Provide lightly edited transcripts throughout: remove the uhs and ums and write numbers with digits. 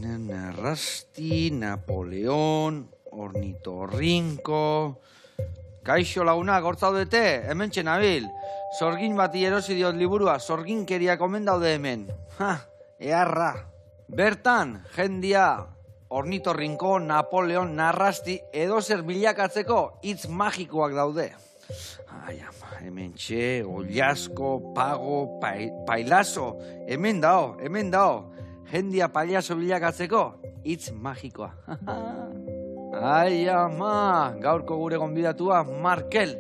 Narrasti, Napoleon, ornitorrinko... Kaixo lagunak, hortzaudete, hemen txenabil. Sorgin bati erosi diot liburua, sorginkeriak omen daude hemen. Earra. Bertan, jendia, ornitorrinko, Napoleon, Narrasti, edozer bilakatzeko hitz magikoak daude. Hemen txe, Ollasko, Pago, Pailazo, hemen dao. Jendia pailazo bilakatzeko hitz magikoa. Ai, ama, gaurko gure gonbidatua Markel,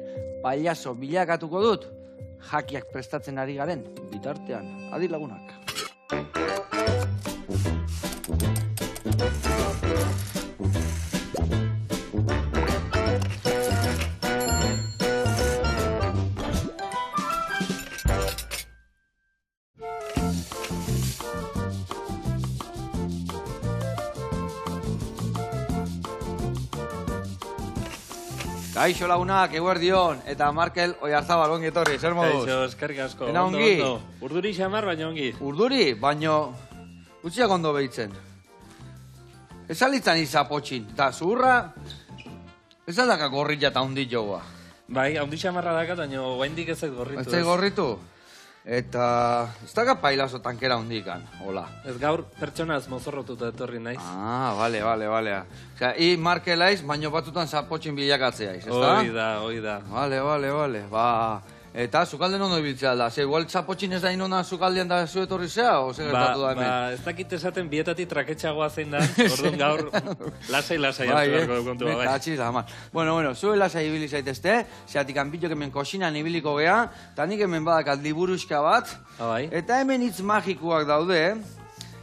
pailazo bilakatuko dut. Jakiak prestatzen ari garen, bitartean, adi lagunak. Kaixo lagunak, eguerdion, eta Markel Oiarzabal, ongi etorri, zer moduz? Kaixo, eskerrik asko, Ena ongi? Urduri xamar, baina ongi. Urduri, baino, utziak ondo behitzen. Ez alitzan izapotxin, eta zuhurra, ez aldaka gorrilla eta ondit joa. Bai, ondi xamarra dakat, baina guaindik ez zait gorritu. Ez zait gorritu? Eta, ez daka pailazo tankera ondikan, hola. Ez gaur pertsonaz mozorrotuta etorri naiz. Vale. Osea, i Markelaiz, baino batzutan zapotxin bilakatzeaiz, ez da? Hoi da. Vale. Eta, zukalden ondo ibiltzea da. Ze, igual zapotxin ez da inona zukaldean da zu etorri zea, o ze gertatu da hemen? Ez dakit esaten bietatik traketxagoa zein da, orduan gaur lasai hartu beharko dukontu, bai. Atxiz, ama. Bueno, zue lasai ibili zaitezte, zeatik anbitok hemen kosinan ibiliko gea, eta nik hemen badakat liburuxka bat, eta hemen hitz magikoak daude,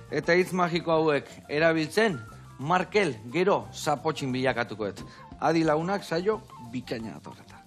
eta hitz magiko hauek erabiltzen, Markel gero zapotxin bilakatukoet. Adi lagunak saio bikaina atorreta.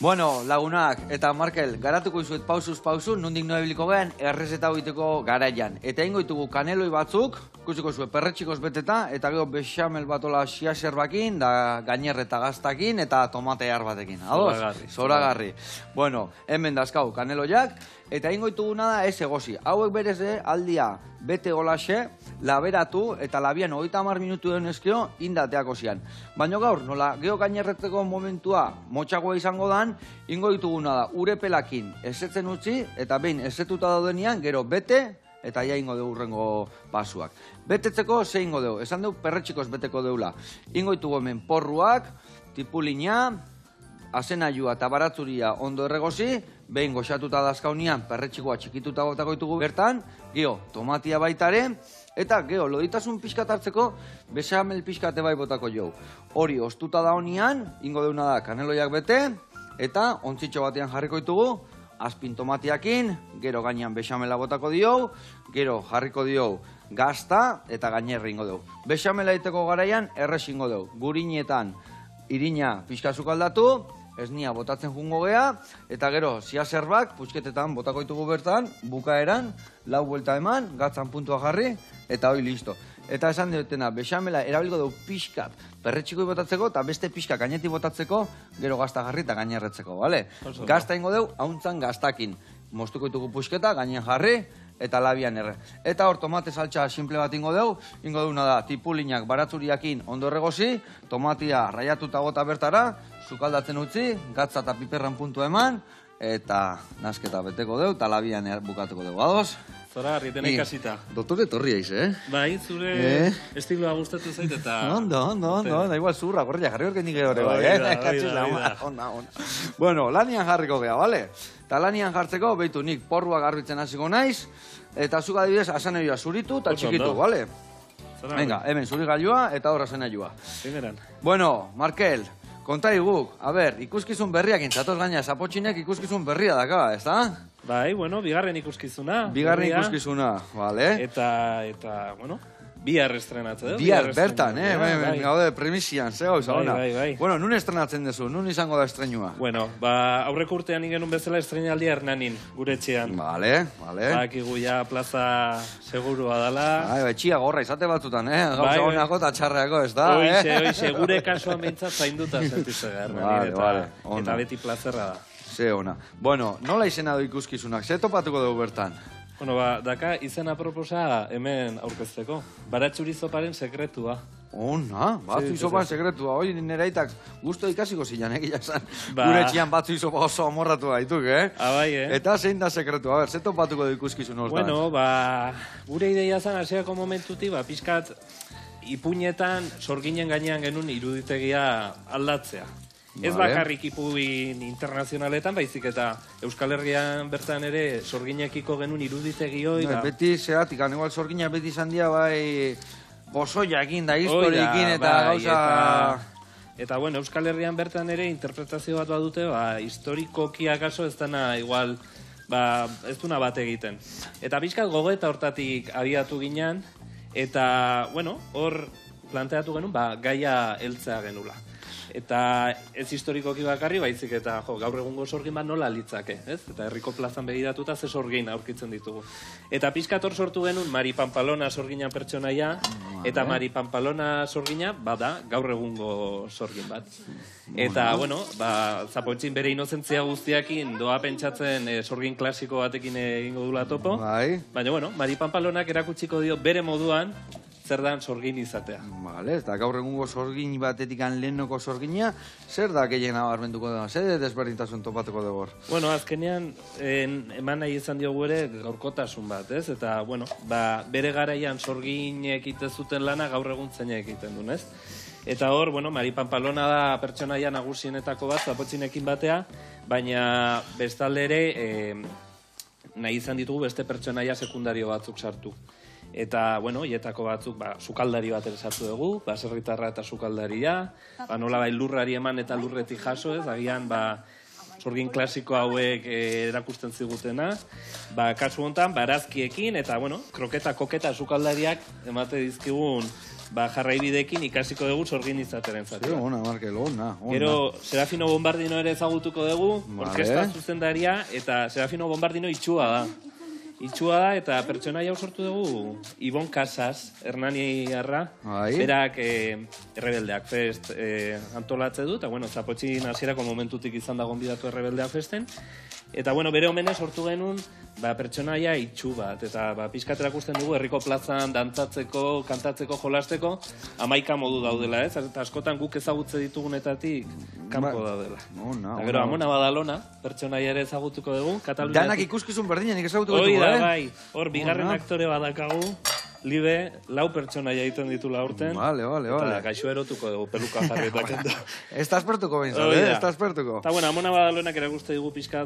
Bueno, lagunak, eta Markel, garatuko izuet pausuz, nondik noa biliko gehan, errezeta hoiteko garaian. Eta ingo ditugu kaneloi batzuk, ikusiko zuen perretxikoz beteta, eta gero bexamel batola xiaser bakin, da gainerreta gaztakin, eta tomate har batekin. Zoragarri. Bueno, hemen dazkau kaneloiak, eta ingo dituguna da ez egosi. Hauek berez aldia bete golaxe, laberatu, eta labian 30 minutu den eskio, indateako zian. Baina gaur, nola, geho gainerretzeko momentua motxagoa izango dan, ingo dituguna da, urepelakin esetzen utzi, eta behin esetuta daudenian, gero bete, eta ja ingo dugu urrengo pasuak. Betetzeko, ze ingo dugu? Esan dugu, perretxikoz beteko deula. Ingo ditugu hemen porruak, tipulina, azenaiua eta baratzuria ondo erregozi, behin goxatuta dazkaunian, perretxikoa txikituta gotako ditugu bertan, geho, tomatia baitare, eta geho, loditasun pixkat hartzeko, besamel pixkate bai botako jau. Hori, ostuta da honian, ingo deuna da kaneloiak bete, eta ontzitxo batean jarriko ditugu, azpin tomatiakin, gero gainean besamela botako dio, gero jarriko dio gazta, eta gainerri ingo dugu. Besamela iteko garaian, errez ingo dugu. Gurinetan, irina pixkazuk aldatu, ez nia botatzen jungo gea, eta gero, ziazerbak, puxketetan botako ditugu bertan, bukaeran, lau buelta eman, gatzan puntua jarri, eta hoi listo. Eta esan dutena, bexamela erabilgo dugu pixkat perretxikoi botatzeko, eta beste pixka gainetik botatzeko, gero gazta jarri eta gainerretzeko, bale? Gazta ingo dugu, hauntzan gaztakin. Moztuko ditugu puxketa, gainen jarri, eta labian erre. Eta hor, tomate saltsa simple bat ingo duguna da, tipulinak baratzuriakin ondo erregozi, tomatia raiatuta gota bertara, sukaldatzen utzi, gatza eta piperran puntu eman, eta nasketa beteko dugu, eta labian bukatuko dugu. Ados? Zora, ritena ikasita. Doktore torri eiz, Bai, zure estiloa gustatu zait eta... Ondo, da igual zurra, gorria, jarri horken nire hori bai, Onda. Bueno, lanian jarriko gea, bale? Eta lanian jartzeko, behitu nik porruak garbitzen hasiko naiz, eta zuk adibidez asaneioa zuritu eta txikitu, bale? Venga, hemen zuri gailua eta hor asaneioa. Bueno, Markel, konta iguk, a ber, ikuskizun berriak intzatoz gaina, zapotxinek ikuskizun berria daka, ez da? Bai, bueno, bigarren ikuskizuna. Bigarren ikuskizuna, bale? Eta, bueno... Bihar estrenatze, Bihar bertan, gaude premisian, ze gauza, ona. Bai. Bueno, nun estrenatzen duzu, nun izango da estrenua? Bueno, aurrek urtean ingenun bezala estrenaldia Hernanin, gure etxean. Vale. Bakigu ja plaza segurua dala. Txia gorra izate batzutan, gauza honako eta txarreako, ez da? Oixe, gure kasuan behintzat zainduta sentitze Hernanin, eta beti plazerra da. Ze ona. Bueno, nola izena du ikuskizunak, ze topatuko dugu bertan? Bueno, daka izena proposa hemen aurkezteko. Baratxuri zoparen sekretua. Ona, batzu izoparen sekretua. Hoi, nire aitak guztu ikasiko zilan, egia zan. Gure txian batzu izopa oso amorratu gaituk, Bai, Eta zein da sekretua, a ber, ze topatuko du ikuskizun hortan? Bueno, gure ideia zan, hasiako momentuti, pixkat ipuinetan sorginen gainean genuen iruditegia aldatzea. Ez bakarrik ipuin internazionaletan, baizik eta Euskal Herrian bertan ere sorginekiko genuen iruditegi hoi. Beti zeratik, igual sorgina beti izan dira, bosoiakin da historiekin eta gauza... Eta, bueno, Euskal Herrian bertan ere interpretazio bat badute, historikoki akaso ez dena igual, ez duna bat egiten. Eta pixkat gogoeta hortatik abiatu ginen, eta, bueno, hor planteatu genuen, gaia heltzea genula. Eta ez historikoki bakarri, baizik eta gaur egungo sorgin bat nola litzake, ez? Eta herriko plazan begiratuta ze sorgin aurkitzen ditugu. Eta pixkat hor sortu genuen Mari Pampalona sorgina pertsonaia, eta Mari Pampalona sorgina bada gaur egungo sorgin bat. Eta, bueno, Zapotxin bere inozentzia guztiakin doa pentsatzen sorgin klasiko batekin egingo dula topo. Baina, bueno, Mari Pampalonak erakutsiko dio bere moduan zer dan sorgin izatea. Vale, eta gaur egungo sorgin batetik lehenoko sorgina, zer da gehiena barmentuko da? Zer desberdintasun topatuko dugu hor? Bueno, azkenean, eman nahi izan diogu ere gaurkotasun bat, ez? Eta, bueno, bere garaian sorginek egiten zuten lana gaur egun zeinek egiten duen, ez? Eta hor, bueno, Mari Pampalona da pertsonaia nagusienetako bat, Zapotxinekin batea, baina bestalde ere nahi izan ditugu beste pertsonaia sekundario batzuk sartu. Eta, bueno, hietako batzuk, sukaldari bat ere sartu dugu, baserritarra eta sukaldaria, nola lurrari eman eta lurretik jaso, ez, agian, sorgin klasiko hauek erakusten zigutena, kasu honetan, barazkiekin, eta, bueno, kroketa, koketa sukaldariak emate dizkigun jarraibidekin ikasiko dugu sorgin izateren zati. Ona, Markel, ona. Gero, Serafino Bombardino ere ezagutuko dugu, orkesta zuzendaria, eta Serafino Bombardino itxua da. Itxua da, eta pertsonaia sortu dugu Ibon Casas, Hernaniarra, berak Errebeldeak Fest antolatze du, eta, bueno, Zapotxin hasierako momentutik izan da gonbidatu Errebeldeak Festen, eta, bueno, bere homene sortu genuen pertsonaia itxu bat, eta pixkat erakusten dugu herriko plazan dantzatzeko, kantatzeko, jolasteko, 11 modu daudela, ez? Eta askotan guk ezagutze ditugunetatik kanpo daudela. Eta gero, Amona Badalona, pertsonaia ere ezagutuko dugu. Danak ikuskizun berdinen ezagutuko dugu, Bai, hor, bigarren aktore badakagu, Libe, 4 pertsonaia egiten ditula urten. Vale. Eta gaixo erotuko dugu, peluka jarretak. Estaz pertuko bintzat, estaz pertuko. Eta, bueno, Amona Badalonak erakuste dugu pixka,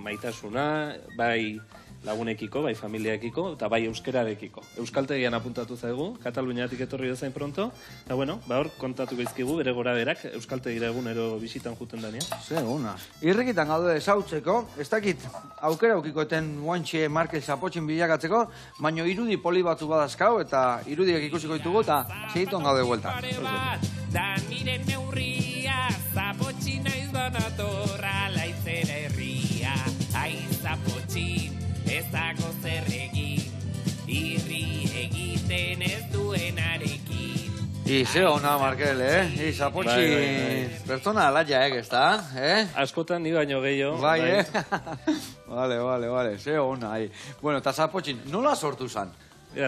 maitasuna, bai lagunekiko, bai familiaekiko, eta bai euskerarekiko. Euskaltegian apuntatu zaigu, Kataluniatik etorri bezain pronto, eta, bueno, hor kontatu bezkigu, bere gora berak, euskaltegira egunero bisitan juten dania. Ze, ona. Irrikitan gaude esautzeko, ez dakit aukera aukikoeten guantxe Markel Zapotxin bilakatzeko, baino irudi poli batzu badazkau, eta irudiak ikusiko ditugu, eta segiton gaude bueltan. Da nire neurria, Zapotxin aiz donatorra, laizera herria, aiz Zapotxin, ezako zer egin, irri egiten ez duenarekin. Ze ona, Markel, Zapotxin, pertsona alaia, ez da? Askotan ni baino gehiago. Bai, Vale, ze ona, Bueno, eta Zapotxin, nola sortu zan?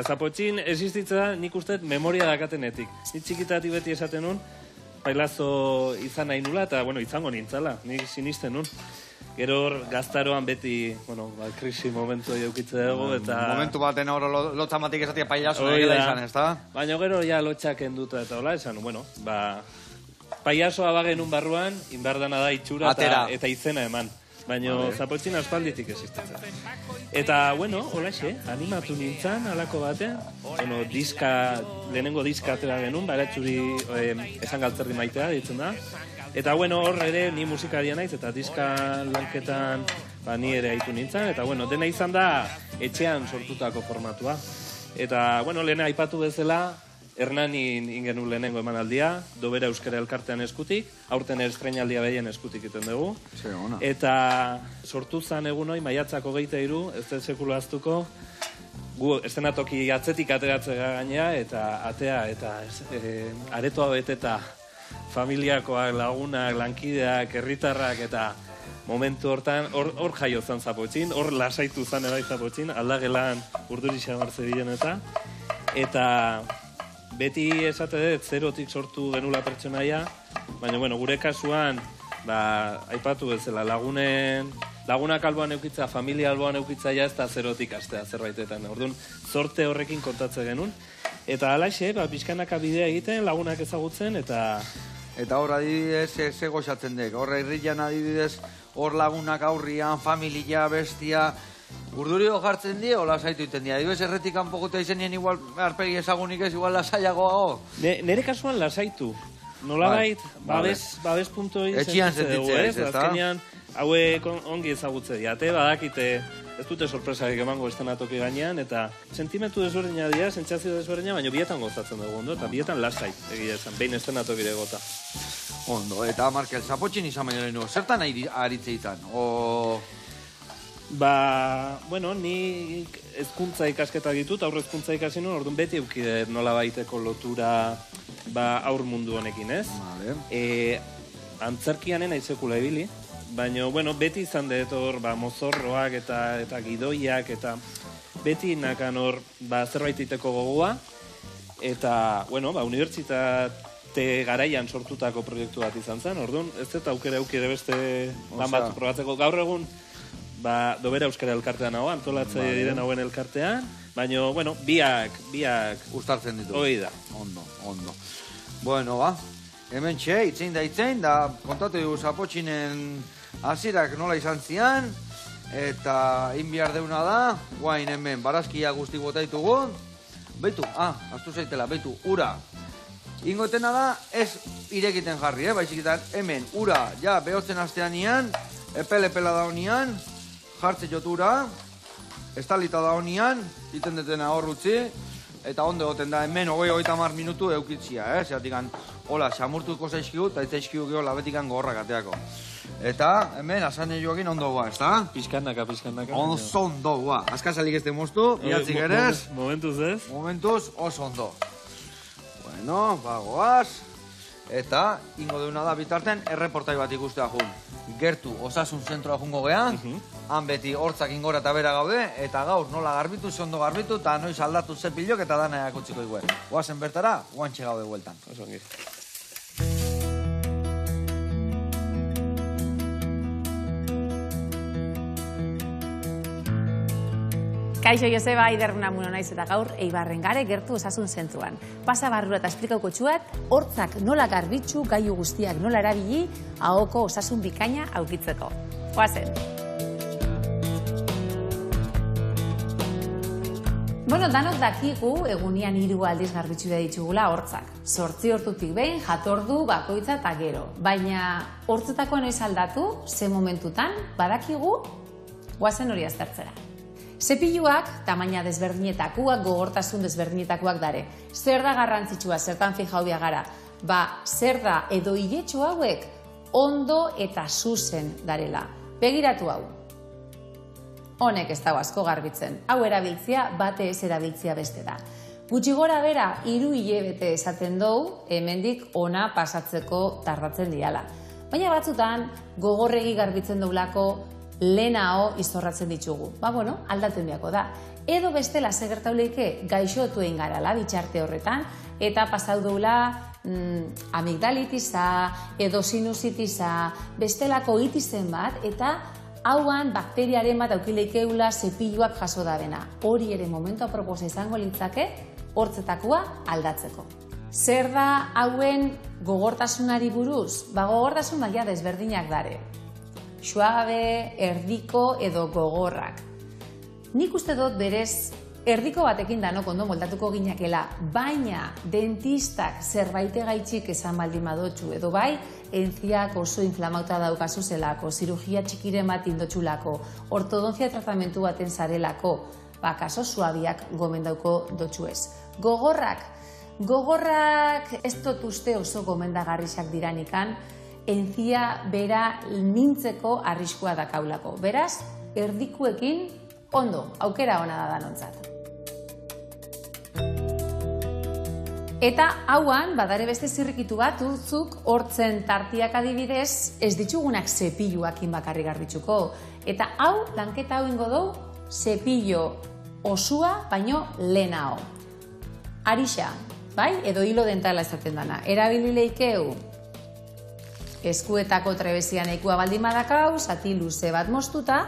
Zapotxin existitza nik uste memoria dakatenetik. Ni txikitatik beti esaten nun, pailazo izan nahi nula, eta, bueno, izango nintzala, nik sinisten nun. Gero gaztaroan beti, bueno, krisi momentu eukitze dugu, eta... Momentu baten hor lotzamatik esatia pailazo egila izan, ez da? Baina gero ja lotxak enduta eta hola, esan, bueno, pailazoa bagenun barruan, inbardana da itxura eta izena eman. Baina Zapotxin aspalditik existitzen. Eta, bueno, holaxe, animatu nintzen alako batean. Bueno, lehenengo diska atera genuen, baratxuri esan galtzerdi maitea, ditzen da. Eta, bueno, hor ere, ni musikaria naiz, eta diska lanketan ni ere haitu nintzen. Eta, bueno, dena izan da etxean sortutako formatua. Eta, bueno, lehena aipatu bezala, Hernanin ingenu lehenengo emanaldia, Dobera Euskara Elkartean eskutik, aurten estreinaldia behien eskutik iten dugu. Eta sortu zan egunoi, maiatzak 23, ez da sekulu aztuko, gu estenatoki atzetik ateratze gainea, eta atea, eta aretoa beteta familiakoak, lagunak, lankideak, herritarrak, eta momentu hortan, hor jaio zan Zapotxin, hor lasaitu zan ebai Zapotxin, aldagelan urduri xamartze bilen eta beti esate dut, zerotik sortu genula pertsonaia, baina, bueno, gure kasuan, aipatu bezala, lagunak alboan eukitza, familia alboan eukitza ez da zerotik astea zerbaitetan. Orduan, zorte horrekin kontatze genuen. Eta alaixe, pixkanaka bidea egiten, lagunak ezagutzen, eta hor adibidez, ze goxatzen dek. Hor herrian adibidez, hor lagunak aurrian, familia, bestia, urdurio jartzen die, hola zaitu iten die. Adibidez, erretik kanpokota izenien igual, arpegi ezagunik ez, igual lasaiagoago. Nere kasuan lasaitu. Nolabait, babes punto etxian sentitzea ez, ezta? Azkenean, hauek ongi ezagutze diate, badakite, ez dute sorpresarik emango estenatoki gainean, eta sentimentu desberdina dira, sentsazio desberdina, baina bietan gozatzen dugu, ondo, eta bietan lasai, egia esan, behin estenatokire gota. Ondo, eta Markel, Zapotxin izan baino lehenu, zertan aritzeitan? Bueno, ni hezkuntza ikasketak ditut, aurre hezkuntza ikasi nuen, orduan beti eukide nola baiteko lotura aur mundu honekin, ez? Antzerkianen aizekula ibili, baina, bueno, beti izan dut hor, mozorroak eta gidoiak, eta beti nakan hor, zerbait iteko gogoa, eta, bueno, unibertsitate garaian sortutako proiektu bat izan zen, orduan, ez dut aukera eukide beste lan bat probatzeko. Gaur egun, Dobera Euskara Elkartean hau, antolatze diren hauen elkartean, baina, bueno, biak ustartzen ditu. Hoi da. Ondo. Bueno, hemen itzein da, kontatu dugu Zapotxinen hasirak nola izan zian, eta inbiar deuna da, guain hemen barazkia guzti botaitugu, beitu, astu zaitela, beitu, ura. Ingotena da, ez irekiten jarri, baizikitan, hemen, ura, ja, behotzen hastean ian, epela da honian, jartze jotura, estalita da honian, iten detena hor utzi, eta ondo goten da hemen 20-30 minutu eukitzia, zeratik hola, xamurtuko zaizkigu, eta ez zaizkigu geho labetikan gorrak ateako. Eta hemen, asan joakin ondo goa, ez da? Pizkanaka. Oso ondo goa. Azkazalik ez demoztu, bihatzik erez. Momentuz, oso ondo. Bueno, goaz. Eta, ingo deuna da bitarten, erreportai bat ikustea jun. Gertu, osasun zentroa jungo gehan, han beti hortzak ingora eta bera gaude, eta gaur nola garbitu, ze ondo garbitu, eta noiz aldatu zepilok eta dana eakutziko iguen. Oazen bertara, guantxe gaude bueltan. Osongi. Kaixo Joseba, Iderruna Muno naiz eta gaur Eibarren gare Gertu osasun zentruan. Pasa barrura eta esplikauko txuat, hortzak nola garbitzu, gailu guztiak nola erabili, ahoko osasun bikaina aukitzeko. Oazen. Bueno, danok dakigu egunian 3 aldiz garbitzu da ditugula hortzak. 8 ordutik behin, jatordu, bakoitza eta gero. Baina hortzetakoa noiz aldatu, ze momentutan, badakigu, oazen hori aztertzera. Zepiluak, tamaina desberdinetakoak, gogortasun desberdinetakoak dare. Zer da garrantzitsua, zertan fijaubia gara? Zer da edo hiletxo hauek ondo eta zuzen darela. Begiratu hau. Honek ez dago asko garbitzen. Hau erabiltzia, bate ez erabiltzia beste da. Gutxi gora bera, 3 hilabete esaten dugu, hemendik ona pasatzeko tardatzen diala. Baina batzutan, gogorregi garbitzen duelako, lehenao izorratzen ditugu. Aldatzen biako da. Edo bestela segertauleike gaixotu egin garala bitxarte horretan, eta pasau duela amigdalitiza, edo sinusitiza, bestelako itizen bat, eta hauan bakteriaren bat aukileikeula zepiluak jaso dabena. Hori ere momentu aproposa izango litzake, hortzetakoa aldatzeko. Zer da hauen gogortasunari buruz? Gogortasun maila desberdinak dare. Suabe, erdiko edo gogorrak. Nik uste dut berez erdiko batekin danok ondo moldatuko ginakela, baina dentistak zerbaite gaitxik esan baldin badotxu, edo bai, entziak oso inflamauta daukazu zelako, zirugia txikiren bat indotxulako, ortodontzia tratamentu baten zarelako, kaso suabiak gomendauko dotxuez. Gogorrak ez dut uste oso gomendagarrisak diranikan, entzia bera nintzeko arriskua dakaulako. Beraz, erdikuekin ondo, aukera ona da danontzat. Eta hauan, badare beste zirrikitu bat, zuk hortzen tartiak adibidez, ez ditugunak zepiluakin bakarrik garbitzuko. Eta hau, lanketa hau ingo dugu, zepilo osua, baino lehenao. Arixa, bai, edo hilo dentala esaten dana. Erabili leikeu, eskuetako trebezian eikua baldin badakau, zati luze bat moztuta,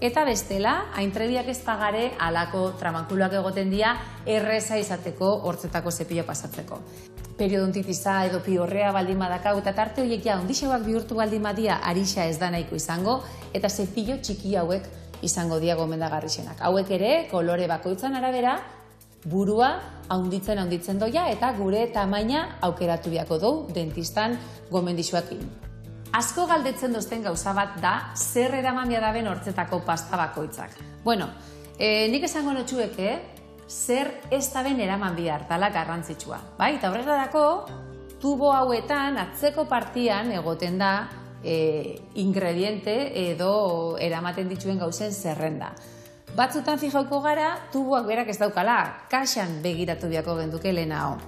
eta bestela, haintrebiak ez pagare alako tramankuloak egoten dira erreza izateko hortzetako zepilo pasatzeko. Periodontitiza edo piorrea baldin badakau, eta tarte horiek ja ondixeuak bihurtu baldin badia arixa ez da nahiko izango, eta zepilo txiki hauek izango dia gomendagarrixenak. Hauek ere, kolore bakoitzan arabera, burua haunditzen doia eta gure tamaina aukeratu biako dugu dentistan gomendixuakin. Asko galdetzen dozten gauza bat da, zer eraman biadaben hortzetako pasta bakoitzak. Bueno, nik esango notxueke, zer ez daben eraman bihar, tala garrantzitsua. Bai, eta horrela dako, tubo hauetan, atzeko partian egoten da ingrediente edo eramaten dituen gauzen zerrenda. Batzutan fijauko gara, tuboak berak ez daukala, kaxan begiratu biako genduke lehenao.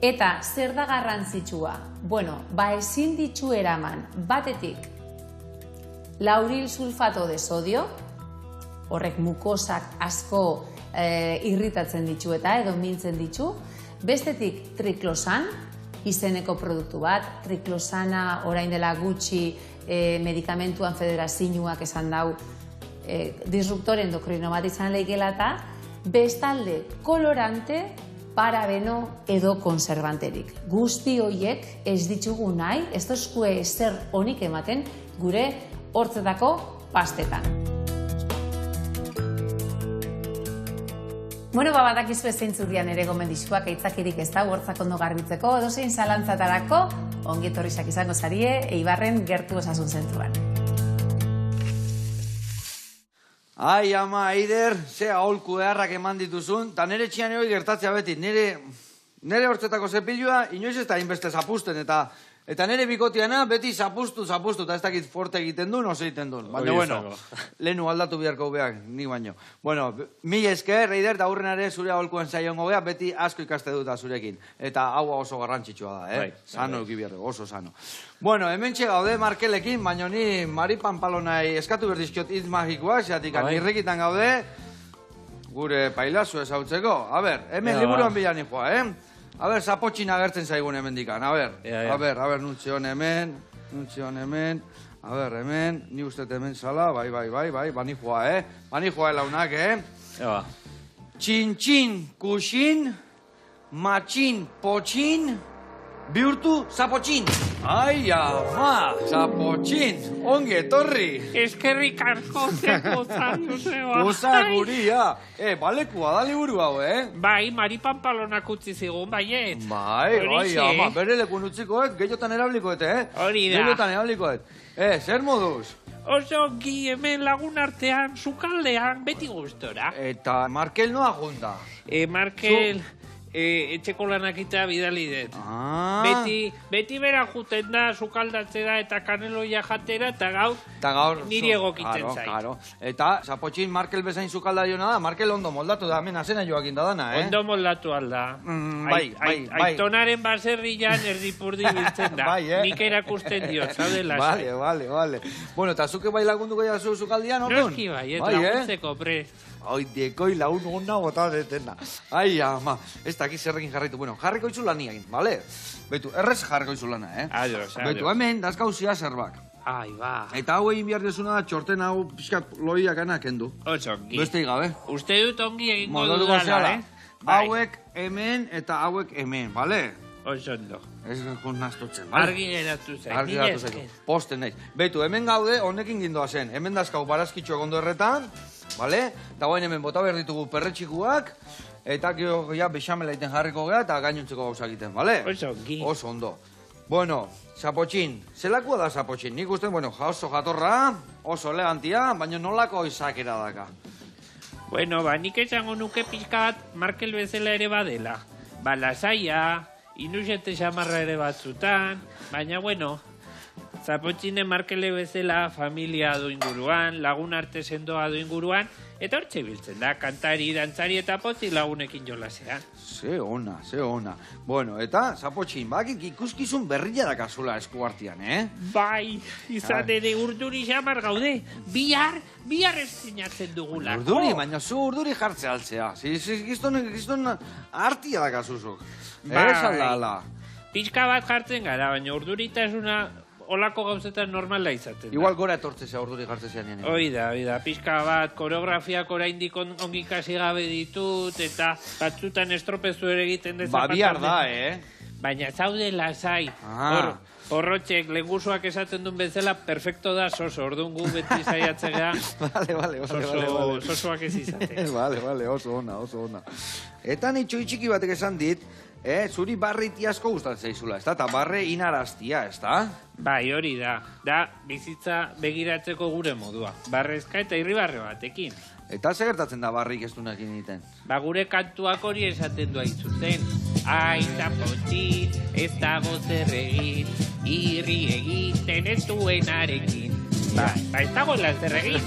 Eta zer da garrantzitsua? Bueno, ezin ditu eraman batetik lauril sulfato de sodio, horrek mukosak asko irritatzen ditu eta edo mintzen ditu, bestetik triklosan, izeneko produktu bat, triklosana orain dela gutxi medikamentuan federazioak esan dau disruptor endokrino bat izan lehikela eta bestalde kolorante, parabeno edo konservanterik. Guzti horiek ez ditugu nahi, ez dozkue ezer honik ematen gure hortzetako pastetan. Bueno, badakizu ezeintzu dian ere gomendixuak aitzakirik ez da hortzak ondo garbitzeko, edozein zalantzatarako ongi etorriak izango zarie Eibarren gertu osasun zentroan. Ai, ama, Eider, ze aholku eharrak eman dituzun, eta nire txian hori gertatzea beti, nire hortzetako zepilua inoiz ez da inbeste zapusten, eta nire bikotiana beti zapustu, eta ez dakit forte egiten duen, oso egiten duen. Baina, bueno, lehenu aldatu biharko beak, ni baino. Bueno, mil esker, Eider, da hurrenare zure aholkuen zaiongo beha, beti asko ikaste duta zurekin. Eta hau oso garrantzitsua da, Sano euki biharko, oso sano. Bueno, hemen gaude Markelekin, baina ni Mari Panpalonai eskatu berdizkiot hitz magikoak, zeatik irrikitan gaude, gure pailazu ezautzeko. A ber, hemen liburuan bilan joa, A ber, zapotxin agertzen zaigun hemen dikan, a ber, nuntzion hemen, a ber, hemen, ni ustet hemen zala, bai, bani joa, bani joa elaunak, Txin-txin, kuxin, matxin, potxin, bihurtu zapotxin. Ai, ama, zapotxin, ongi etorri. Eskerrik asko zeko Joseba. Usa guria. Balekua da liburu hau, Bai, Mari Panpalonak utzi zigun, baiet. Bai, ama, bere lekun utzikoet, gehiotan erabilikoet, Hori da. Gehiotan erabilikoet. Zer moduz? Oso ongi hemen lagun artean, sukaldean, beti gustora. Eta Markel noa junta? Markel... etxeko lanakita bidali dut. Beti bera juten da, sukaldatzera eta kaneloia jatera, eta gaur niri egokiten zait. Claro. Eta zapotxin Markel bezain sukaldariona da, Markel ondo moldatu da, hemen azena joakin da dana, Ondo moldatu alda. Bai. Aitonaren baserrian erdipurdi biltzen da. Nik erakusten dio, zaude lasai. Vale. Bueno, eta zuke bai lagunduko jazu sukaldian, orduan? Noski bai, laguntzeko prest. Dekoi lagun gona bota detena. Ai, ama, ez daki zerrekin jarraitu. Bueno, jarriko izu laniakin, bale? Betu, errez jarriko izu lana, Betu, hemen, dazkau zerbak. Ai, ba. Eta hau egin behar desuna da, txorten hau pixkat loiak anak kendu. Oso ongi. Beste gabe. Uste dut ongi egingo dudala, Hauek hemen eta hauek hemen, bale? Oso ondo. Ez gekun naztutzen, bale? Argi geratu zain. Argi geratu zain. Posten naiz. Betu, hemen gaude, honekin gindoa zen. Hemen dazkau barazkitxo egondo erretan, bale? Eta guain hemen bota behar ditugu perretxikuak, eta gero bexamela iten jarriko geha, eta gainuntzeko gauza egiten, bale? Oso ongi. Oso ondo. Bueno, zapotxin. Zelakua da zapotxin? Nik uste, bueno, oso jatorra, oso elegantia, baina nolako izakera daka. Bueno, nik esango nuke pixka bat Markel bezala ere badela. Lasaia, inusete xamarra ere batzutan, baina bueno, Zapotxine Markele bezala familia du inguruan, lagun arte sendoa du inguruan, eta hortxe biltzen da, kantari, dantzari eta potzi lagunekin jolasean. Ze ona. Bueno, eta Zapotxin, bakik ikuskizun berria dakazula eskuartian, Bai, izan ere urduri xamar gaude, bihar estrenatzen dugulako. Urduri, baina zu urduri jartze altzea. Gizton artia dakazuzuk. Ala. Pixka bat jartzen gara, baina urduritasuna olako gauzetan normala izaten da. Igual gora etortzea urduri jartzean nien. Hoi da, pixka bat, koreografiak oraindik ongi kasi gabe ditut, eta batzutan estropezu ere egiten dezapatu. Bihar da, Baina zaude lasai. Horrotxek, lengusuak esaten duen bezala, perfecto da soso, orduan gu beti zaiatzea. Vale. Sosoak ez izate. Vale, oso ona. Eta nitxoi txiki batek esan dit, zuri barre iti asko gustatzen zaizula, ezta? Eta barre inaraztia, ezta? Bai, hori da. Da, bizitza begiratzeko gure modua. Barrezka eta irribarre batekin. Eta zer gertatzen da barrik ez duenak egiten? Gure kantuak hori esaten du aitzuten. Ai, Zapotxin, ez dago zer egin, irri egiten ez duenarekin. Ez dago lan zer egin.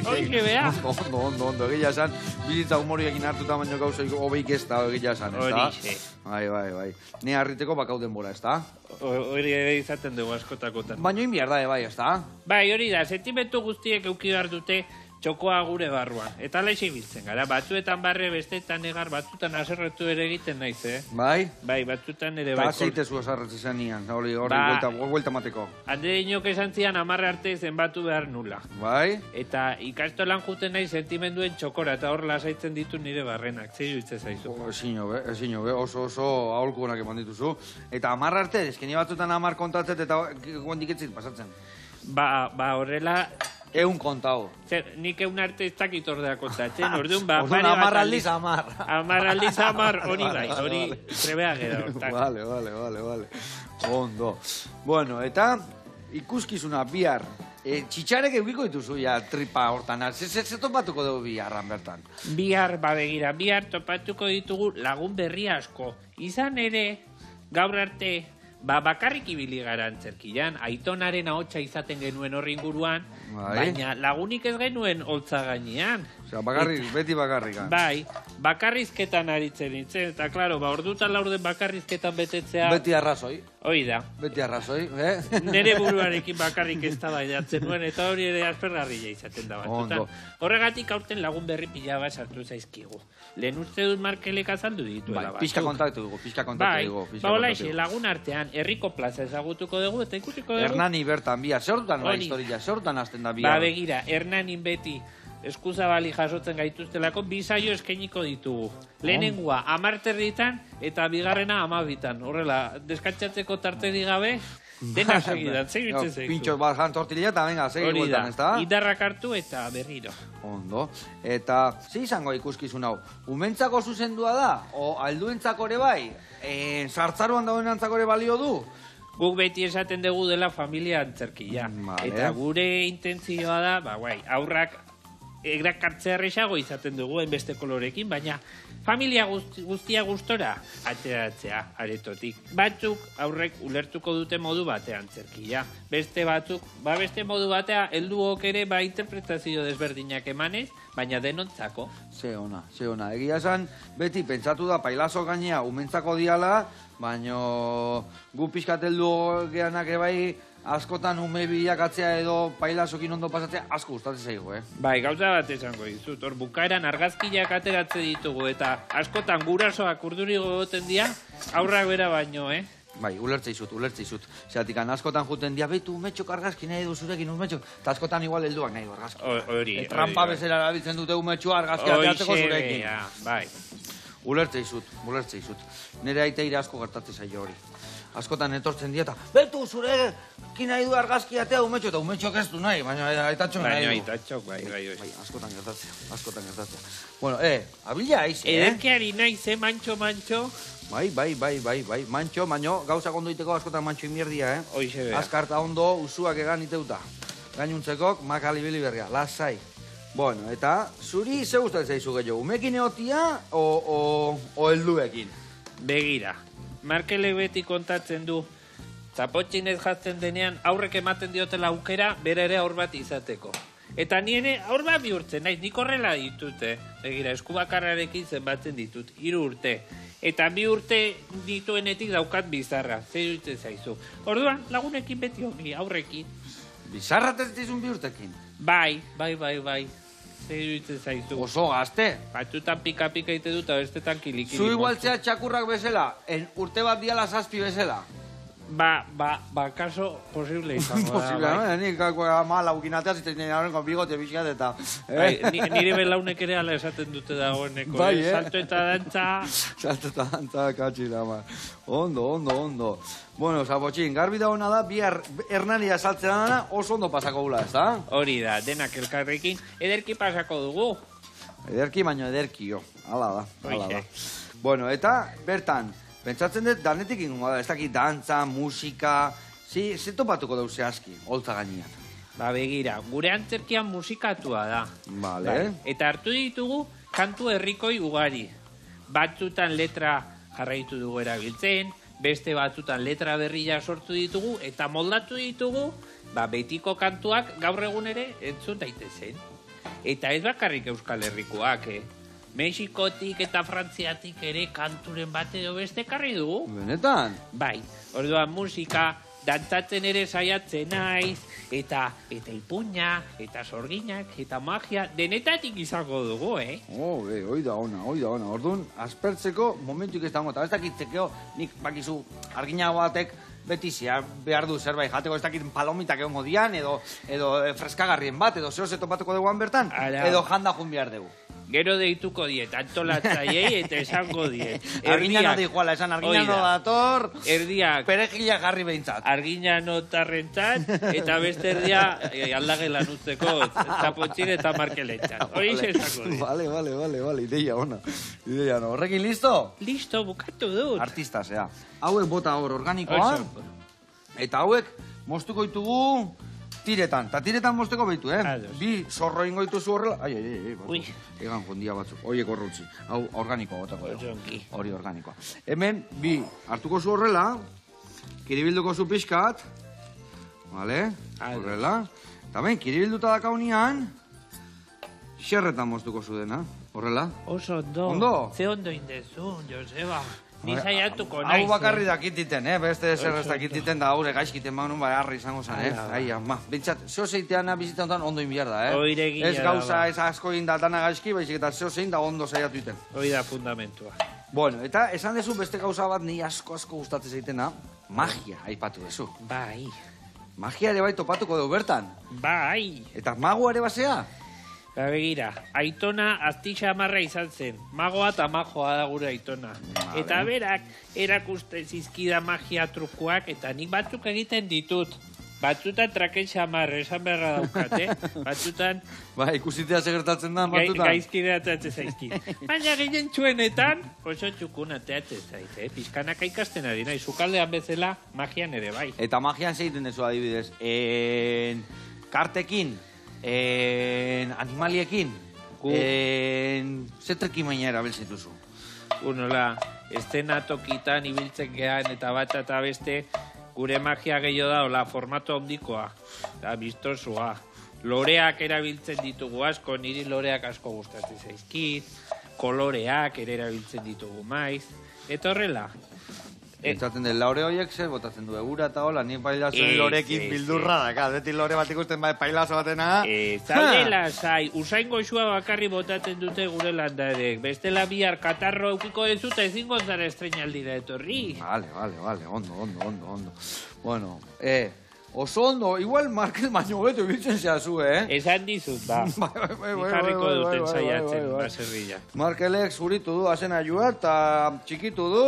Hoxe beha. Ondo, egia esan, bizitza humoriekin hartuta baino gauza hobeik ez da, egia esan, ez da? Horixe. Bai. Ne harriteko bakau denbora, ez da? Hori ere izaten dugu askotakotan. Baina inbiar da, bai, ez da? Bai, hori da, sentimentu guztiek euki behar dute txokoa gure barruan. Eta laixe biltzen gara, batzuetan barre, besteetan negar, batzutan aserretu ere egiten naiz, Bai? Bai, batzutan ere bai. Eta zeitezu asarretzi zenian, hori guelta mateko. Hande dinok esan zian amarre arte zenbatu behar nula. Bai? Eta ikastolan juten nahi sentimenduen txokora, eta hor lasaitzen ditu nire barrenak, zei duitze zaizu. Ezin be, oso aholkuenak eman dituzu. Eta amarre arte, eskeni batzutan amar kontatzet eta guendik etzit pasatzen. Horrela... Eun kontau. Nik eun arte ez dakit ordea kontatzen, orduan Orduan amarraldiz amar. Amarraldiz amar, hori bai, hori trebea gera hortak. Vale. Ondo. Bueno, eta ikuskizuna bihar. Txitxarek eukiko dituzu ja tripa hortan. Zer topatuko dugu biharran bertan? Bihar topatuko ditugu lagun berri asko. Izan ere, gaur arte, bakarrik ibili gara antzerkian, Aitonaren ahotsa izaten genuen horri inguruan, baina lagunik ez genuen holtza gainean. Osea, beti bakarrikan. Bai, bakarrizketan aritzen nintzen, eta klaro, ordutan laurden bakarrizketan betetzea... Beti arrazoi. Hoi da. Beti arrazoi, Nere buruarekin bakarrik ez da baidatzen nuen, eta hori ere aspergarria izaten da batzutan. Horregatik aurten lagun berri pila bat sartu zaizkigu. Lehen uste dut Markelek azaldu dituela batzuk. Pixka kontatu dugu. Bai, lagun artean, herriko plaza ezagutuko dugu, eta ikusiko dugu. Hernani bertan bihar, zer dutan da historia, zer dutan azten da bihar? Begira, Hernanin beti eskuzabali jasotzen gaituztelako, bi saio eskainiko ditugu. Lehenengua 10 eta bigarrena 12. Horrela, deskatxatzeko tarteri gabe, dena segidan, segitzen zaizu. Pintxos bat jan tortilla eta venga, segi bueltan, ez da? Idarrak hartu eta berriro. Ondo. Eta, ze izango ikuskizun hau? Umentzako zuzendua da? O alduentzako ere bai? Sartzaruan daudenantzako ere balio du? Guk beti esaten dugu dela familia antzerkia. Eta gure intentzioa da, aurrak erakartzea erresago izaten dugu hainbeste kolorekin, baina familia guztia gustora ateratzea aretotik. Batzuk aurrek ulertuko dute modu batean antzerkia. Beste batzuk, beste modu batea, helduok ere interpretazio desberdinak emanez, baina denontzako. Ze ona. Egia esan, beti pentsatu da pailazo gainea umentzako diala, baina gu pixkat heldu geanak ebai, askotan ume bilakatzea edo pailazokin ondo pasatzea asko gustatzen zaigu, Bai, gauza bat esango dizut, hor bukaeran argazkiak ateratze ditugu eta askotan gurasoak urduri gogoten dira, aurrak bera baino, Bai, ulertzei zut. Zeratik, askotan juten dia, betu umetxok argazki nahi du zurekin umetxok, eta askotan igual helduak nahi du argazki. Hori. Trampa bezala erabiltzen dute umetxoa argazki ateratzeko zurekin. Bai. Ulertzei zut. Nire aiteire asko gertatzen zaio hori. Askotan etortzen dieta, betu zurekin nahi du argazki atea umetxo, eta umetxok ez du nahi, baina aitatxok nahi du. Baina aitatxok, bai. Askotan gertatzea. Bueno, abila aiz, Ederkeari nahi ze, mantxo. Bai, mantxo, baino, gauza kondoiteko askotan mantxo inmierdia, Hoixe beha. Azkarta ondo, usuak egan iteuta. Gainuntzekok, makali berria, lasai. Bueno, eta zuri ze gustatzen zaizu gehiago, umekin egotia o helduekin? Begira, Markelek beti kontatzen du, zapotxinez jazten denean aurrek ematen diotela aukera bere ere aur bat izateko. Eta ni ere aur bat bihurtzen naiz, nik horrela ditute. Begira, eskubakarrarekin zenbatzen ditut, 3 urte. Eta 2 urte dituenetik daukat bizarra, zer iruditzen zaizu. Orduan, lagunekin beti ongi, aurrekin. Bizarra tezitizun 2 urtekin? Bai. Zer iruditzen zaizu. Oso gazte. Batzutan pika-pika ite dut, bestetan kilikili. Zu igualtzea txakurrak bezala, urte bat diala 7 bezala. Kaso posible izango da. Posible, nik mala ukinatea zitezen horrenko bigote bizkat eta... Nire belaunek ere ala esaten dute dagoeneko. Bai, Salto eta dantza. Salto eta dantza, katxila, ma. Ondo. Bueno, Zapotxin, garbi da hona da, bihar Hernaria saltzen dana oso ondo pasako gula, ez da? Hori da, denak elkarrekin, ederki pasako dugu. Ederki baino ederkio, hala da. Bueno, eta bertan, pentsatzen dut danetik ingo da, ez dakit dantza, musika, ze topatuko dauz aski, holtza gainean. Begira, gure antzerkian musikatua da. Vale. Eta hartu ditugu kantu herrikoi ugari. Batzutan letra jarraitu dugu erabiltzen, beste batzutan letra berria sortu ditugu, eta moldatu ditugu, betiko kantuak gaur egun ere entzun daitezen. Eta ez bakarrik Euskal Herrikoak, Mexikotik eta Frantziatik ere kanturen bat edo beste karri dugu. Benetan? Bai, orduan musika, dantzatzen ere saiatzen naiz, eta ipuña, eta sorginak, eta magia, denetatik izango dugu, Hoi da ona. Orduan, aspertzeko momentuik ez dago, eta ez dakitzekeo, nik bakizu argina batek beti behar du zerbait jateko, ez dakit palomitak egongo dian, edo freskagarrien bat, edo zeo topatuko duguan bertan, edo janda jun behar dugu. Gero deituko diet, antolatzaiei eta esango diet. Argina no dihuala, esan argina no dator, erdiak perejila jarri behintzat. Argina notarrentzat, eta beste erdia aldagelan utzeko Zapotxin eta Markelentzat. Hori esango diet. Vale, ideia ona. Horrekin listo? Listo, bukatu dut. Artista, zea. Hauek bota hor organikoa, eta hauek mostuko ditugu tiretan. Ta tiretan mosteko behitu, Bi zorro ingo dituzu horrela. Ai. Egan jondia batzuk. Oiek horrutzi. Hau organikoa botako dugu. Hori organikoa. Hemen, bi hartuko zu horrela, kiribilduko zu pixkat. Vale? Horrela. Eta ben, kiribilduta dakaunian, xerretan mostuko zu dena. Horrela. Oso ondo. Ondo? Ze ondo indezun, Joseba. Ni saiatuko naiz. Hau bakarri dakititen, beste zer ez dakititen da haure gaizkiten maunun harri izango zen, Ai, ama. Bintzat, zeo zeitean bizitan ondo inbiar da, Oire gila da. Ez gauza ez asko indatana gaizki, baizik eta zeo zein da ondo saiatu iten. Hoi da fundamentua. Bueno, eta esan dezu beste gauza bat ni asko gustatzen zeitena, magia aipatu dezu. Bai. Magia ere bai topatuko dugu bertan. Bai. Eta magoa ere basea? Begira, Aitona aztixamarra izan zen. Magoa eta majoa da gure Aitona. Eta berak erakusten zizkida magia trukuak eta nik batzuk egiten ditut. Batzutan traketxamarra esan beharra daukat, Batzutan... Ikusitea segertatzen da, batzutan. Gaizkide atatzen zaizki. Baina gehien txuenetan, oso txukun atatzen zaiz, Pizkanaka ikasten ari nahi, sukaldean bezala magian ere bai. Eta magian zeiten dezu adibidez, kartekin, animaliekin, zetrekin baina erabiltzen duzu. Nola, eszenatokitan ibiltzen gehan eta bat eta beste, gure magia gehiago da, hola, formato ondikoa, da, biztosua. Loreak erabiltzen ditugu asko, niri loreak asko gustatzen zaizkit, koloreak ere erabiltzen ditugu maiz, eta horrela. Entzaten den laure horiek zer botatzen du egura eta hola, ni pailazoen lorekin bildurra da, beti lore bat ikusten pailazo batena. Zaudela, usain goxua bakarri botatzen dute gure landarek, bestela bihar katarro eukiko dezuta ezingo zara estrenaldira etorri. Vale, ondo. Bueno, oso ondo, igual Markel baino beto ibiltzen zehazu, Esan dizut, ba. Ikarriko duten saiatzen, baserrilla. Markelek zuritu du azen ajuar eta txikitu du.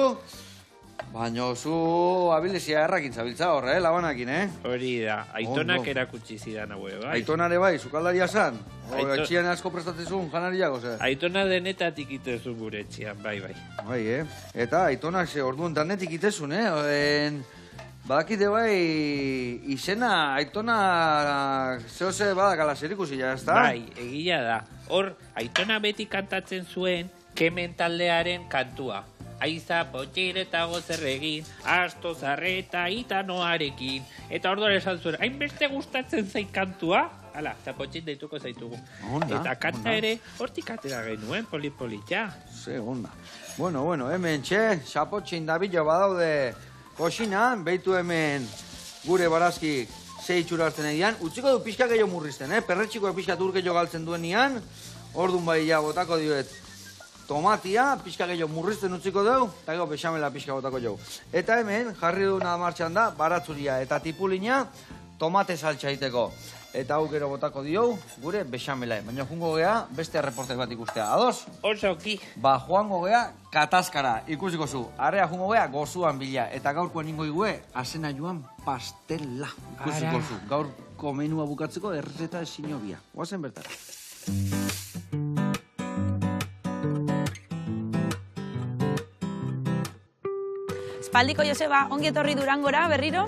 Baina zu abilezia errakin zabiltza horre, labanakin, Hori da, Aitonak erakutsi zidan haue, bai. Aitonare bai, zukaldaria zan? Etxian asko prestatzen zuen janariago, zer? Aitona denetatik itezu gure etxian, bai. Bai, Eta Aitonak ze orduan danetik itezun, Badakite bai, izena, Aitona, zehose badakala zerikusi, ezta? Bai, egia da. Hor, Aitona beti kantatzen zuen Kemen taldearen kantua. Aiza potxir eta gozer egin, asto zarreta itanoarekin. Eta orduan esan zuen, hainbeste gustatzen zain kantua? Hala, eta potxit deituko zaitugu. Onda, Eta kanta onda. ere, hortik atera genuen, poli-politxa. Ze, onda. Bueno, hemen txe, xapotxin dabilo badaude koxinan, behitu hemen gure barazki ze itxura hartzen edian. Utziko du pixka gehiago murrizten, perretxikoa pixka turkeio galtzen duenian, ordun bai ja botako dioet tomatia, pixka gehiago murrizten utziko dugu, eta gero bexamela pixka botako dugu. Eta hemen jarri duna martxan da, baratzuria eta tipulina tomate saltsa egiteko. Eta hau gero botako diogu, gure bexamela. Baina jungo gea beste erreportek bat ikustea. Ados? Osoki. Ba, joango gea katazkara, ikusiko zu. Arrea jungo gea gozuan bila. Eta gaurkoan ingo igue, azena joan pastela. Ikusiko zu. Gaurko menua bukatzeko errezeta esinobia. Oazen bertara. Espaldiko Joseba, ongi etorri Durangora berriro.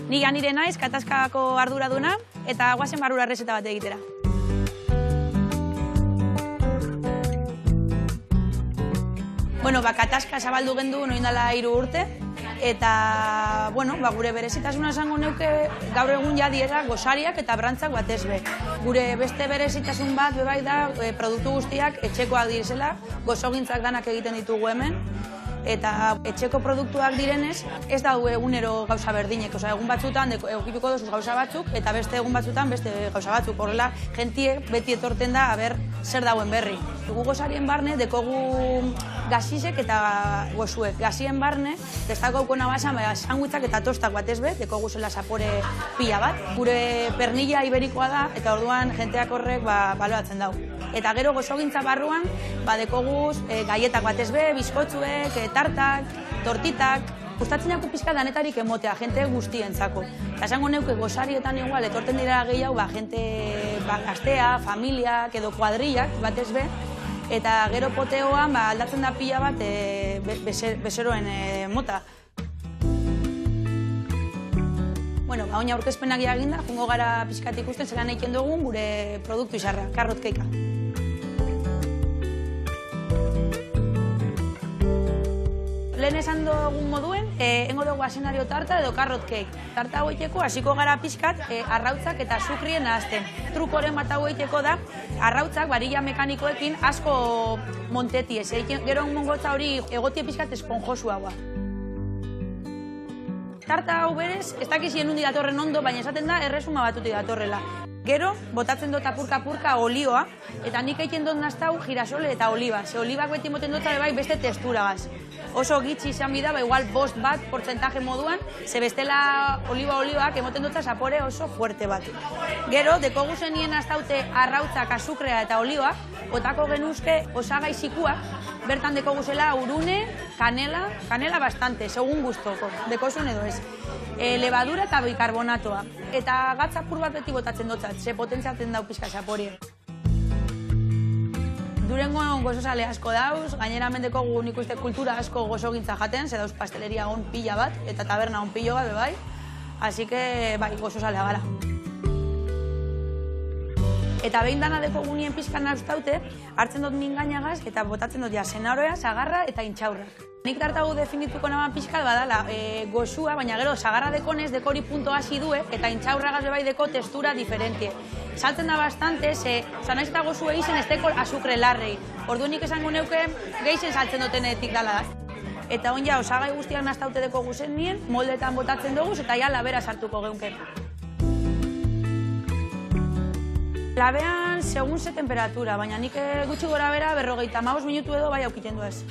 Ni ganire naiz, katazkako arduraduna, eta guazen barrura errezeta bat egitera. Bueno, katazka zabaldu gendu noindala 3 urte, eta, gure berezitasuna esango neuke gaur egun ja diera gosariak eta brantzak batez be. Gure beste berezitasun bat bebai da, produktu guztiak etxekoak direzela, gozogintzak danak egiten ditugu hemen, eta etxeko produktuak direnez, ez da egunero gauza berdinek. Egun batzutan eukituko dozuz gauza batzuk, eta beste egun batzutan beste gauza batzuk. Horrela, jentie beti etorten da, zer dauen berri. Gu gozarien barne, dekogu gazisek eta gozuek. Gazien barne, destako haukona basan, sanguitzak eta tostak batez be, dekogu zela zapore pila bat. Gure pernilla iberikoa da, eta orduan jenteak horrek baloatzen dau. Eta gero gozogintza barruan, dekoguz gaietak batez be, bizkotzuek, tartak, tortitak. Gustatzen jako pizka danetarik emotea, jente guztientzako. Eta esango neuke gozarietan igual, etorten dira gehiago, jente gaztea, familiak edo kuadrillak batez be, eta gero poteoan aldatzen da pila bat bezeroen mota. Oina aurkezpenak eginda, jungo gara pizkat ikusten zelan egiten dugun gure produktu izarra, carrot cakea. Lehen esan dugun moduen, engo dugu asenario tarta edo carrot cake. Tarta haueteko hasiko gara pizkat arrautzak eta sukrien nahazten. Trukoren bat haueteko da, arrautzak barilla mekanikoekin asko monteti ez. Gero mongotza hori egotie pizkat esponjosua hua. Tarta hau berez, ez dakizien hundi datorren ondo, baina esaten da erresuma batutik datorrela. Gero, botatzen dut apurka-apurka olioa, eta nik egiten dut naztau girasole eta oliba. Ze olibak beti moten dut bai beste testuragaz. Oso gitxi izan bida, igual bost bat portzentaje moduan, ze bestela oliba-olibak emoten dut zapore oso fuerte bat. Gero, dekogu zenien naztaute arrautzak, azukrea eta oliba, botako genuzke osagai zikuak, bertan dekogu zela urune, kanela bastante, segun gustoko, dekozun edo ez. Levadura eta bikarbonatoa. Eta gatzapur bat beti botatzen dutzat, ze potentziatzen dau pizka zaporie. Durangon gozozale asko dauz, gainera mendeko nik uste kultura asko gozogintza jaten, ze dauz pasteleria on pila bat, eta taberna on pilo bat, bai. Así que, bai, gozozalea gara. Eta behin dana deko gunien pizkan nauztaute, hartzen dut mingainagaz eta botatzen dut ja zenaroa, sagarra eta intxaurrak. Nik tartagu definituko naban pizkat badala gozua, baina gero sagarra dekonez dekori punto hasi due eta intxaurragaz bebai deko testura diferentie. Saltzen da bastante, naiz eta gozua izen ez deko azukre larrei. Orduan nik esango neuke geizen saltzen dutenetik dala da. Eta on ja osagai guztiak naztaute deko guzen nien, moldetan botatzen dugu eta ja labera sartuko geunken. Labean segun ze temperatura, baina nik gutxi gora bera 55 minutu edo bai aukiten duez.